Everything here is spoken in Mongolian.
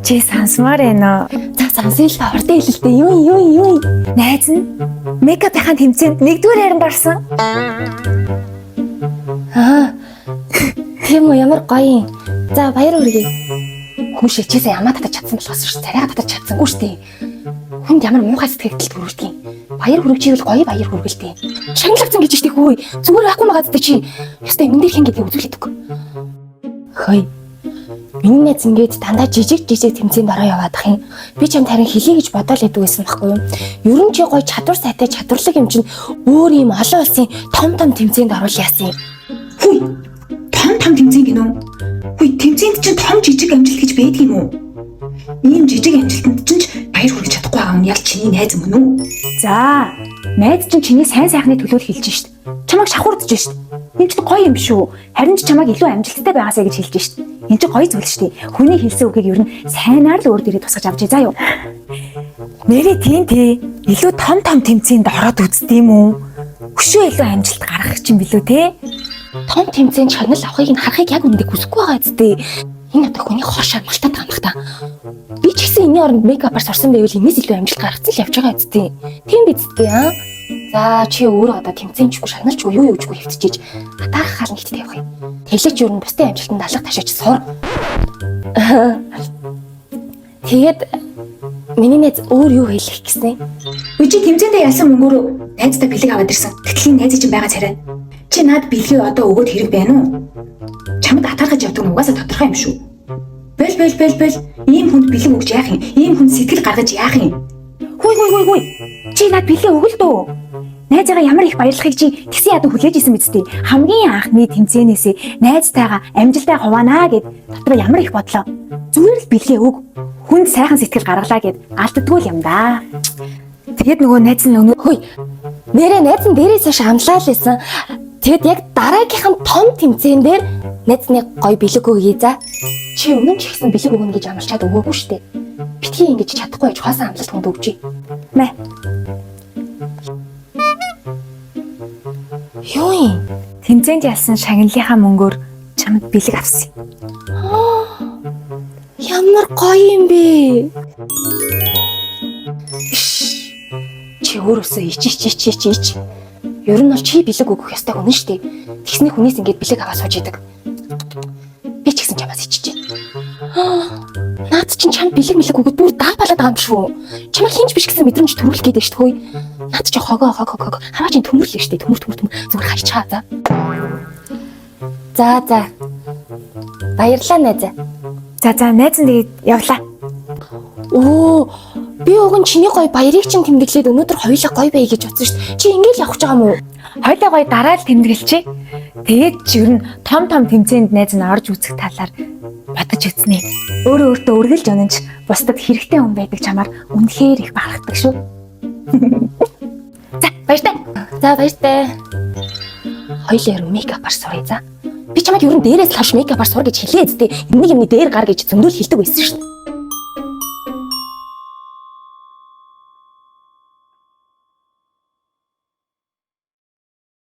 Чи сансмаар байна уу? За сансаа л ордоо хэлэлтэй. Юу. Найз нь мейкапын тэмцээнд 1-р хайранд орсон. Тийм үү, ямар гоё юм. За баяр хүргэе. Хүмүүс чийсээ ямаа татаж чадсан болохоос шүү. Царайгаа татаж чадсангүй шүү дээ. Хүнд ямар муухай сэтгэл төрүүлдэг юм. Баяр хүргэживэл гоё баяр хүргэлтэй. Шагналцсан гэж штий хөөе. Зүгээр байхгүй байгаа зү чи. Ястай энэ дээр хэн гэдгийг үзүүлээд өг. Хөөе. Миний найз ингээд дандаа жижиг тэмцээнд ороо яваадах юм. Би ч юм тарин хэлье гэж бодоол идэв гэсэн байхгүй юу? Ерөн чи гоё чадвар сайтай чадварлаг юм чинь өөр юм олон улсын том тэмцээнд оруул яасан юм. Хүй. Том тэмцээн гинөө. Хүй тэмцээнд чинь том жижиг амжилт гэж байдаг юм уу? Ийм жижиг амжилтанд чинь баяр хүргэж чадахгүй байгаа юм ял чиний найз мөн үү? За, найз чинь чиний сайн сайхны төлөө хэлж шít. Чамайг шахуурдж шít. Энэ ч гоё юм шүү. Харин ч чамайг илүү амжилттай байгаасаа гэж хэлж шít. Энэ ч гоё зүйл шүү дээ. Хүний хэлсэн үгийг ер нь сайнаар л өөр дээрээ тусгаж авч заа юу. Нэрээ тийм тий. Илүү том тэмцээнд ороод үзтээ юм уу? Өшөө илүү амжилт гаргах чинь билүү те? Том тэмцээнд шагнал авахыг нь харахыг яг үнэндээ хүсэхгүй байгаа зү. Энэ одоо хүний хор шагналтаа таамах та. Би ч гэсэн энэний оронд мейкапаар сурсан байвал энэс илүү амжилт гаргацсан л явж байгаа зү. Тийм биз дээ аа. За чи өөрөө одоо тэмцээнчгүй шагналчгүй юу юучгүй хэвтчихэж атаарх хаал нэгт тавих юм. Тэглэж юу н бусдын амжилтанд алга ташаач сур. Тэгээд миний найз өөр юу хэлэх гэсэн? Үгүй чи тэмцээндээ ялсан мөнгөөр найздаа бэлэг аваад ирсэн. Тэгтлийн найз чинь байгаа царай. Чи наад бэлгээ одоо өгөөд хэрэг байна уу? Чамд атаархаж явдаг нь угаасаа тодорхой юм шүү. Бэл. Ийм хүнд бэлэг өгч яах юм? Ийм хүнд сэтгэл гаргаж яах юм? Хүй. Чи над бэлээ өгөл дөө. Найзаагаа ямар их баярлахыг чи тэгсэн ядуу хүлээж исэн биз дээ. Хамгийн анхны тэмцээнээсээ найзтайгаа амжилтаа хуваанаа гэд дотроо ямар их бодлоо. Зүгээр л бэлээ өг. Хүнд сайхан сэтгэл гаргалаа гэд алддаггүй юм да. Тэгээд нөгөө найз нь хөөе. Нэрээ найз нь дээрээс шамлаа л исэн. Тэгэд яг дараагийнхан том тэмцээн дээр найзны гоё бэлэг өгье за. Чи өмнө ч ихсэн бэлэг өгнө гэж амарчаад өгөөгүй штэ. Битгий ингэж чадахгүй гэж хаасан амлалт хүнд өгчий. Мэ. Юу юм? Тэмцээнд ялсан шагналынхаа мөнгөөр чамд бэлэг авсан. Ямар гоё юм бэ? Чи өөрөөсөө ич. Ер нь бол чи бэлэг өгөх ёстой хүн шүү дээ. Тэгсний хүнээс ингэж бэлэг аваад сууж идэг. Би ч гэсэн чамаас ичиж байна. Наад чинь чам бэлэг өгöd бүр даапалаад байгаа юм шүү. Чамайг хинж биш гэсэн мэдрэмж төрүүлэх гээд шүү дээ. Наад чи хогоо. Хараа чи төмөрлөө шүү дээ. Төмөр зүгээр хайчаа за. За. Баярлалаа найз. За найз нь тэгээд явлаа. Би уг нь чиний гоё баярыг чинь тэмдэглээд өнөөдөр хоёулаа гоё бай гэж бодсон шүү дээ. Чи ингэж явах гэж байгаа юм уу? Хоёулаа гоё дараа л тэмдэглэчээ. Тэгээд чи ер нь том тэмцээнд найз нь орж үзэх талаар бодож үзнэ. Өөртөө үргэлж өнөж бусдад хэрэгтэй хүн байдаг чамаар үнэхээр их бахархдаг шүү. За баяртай. Хоёулаа мейкапаар сурыг за. Би чамайг ер нь дээрээс хавш мейкапаар сур гэж хэлээ зү. Нэг юмний дээр гар гэж зөндөл хэлдэг байсан шүү дээ.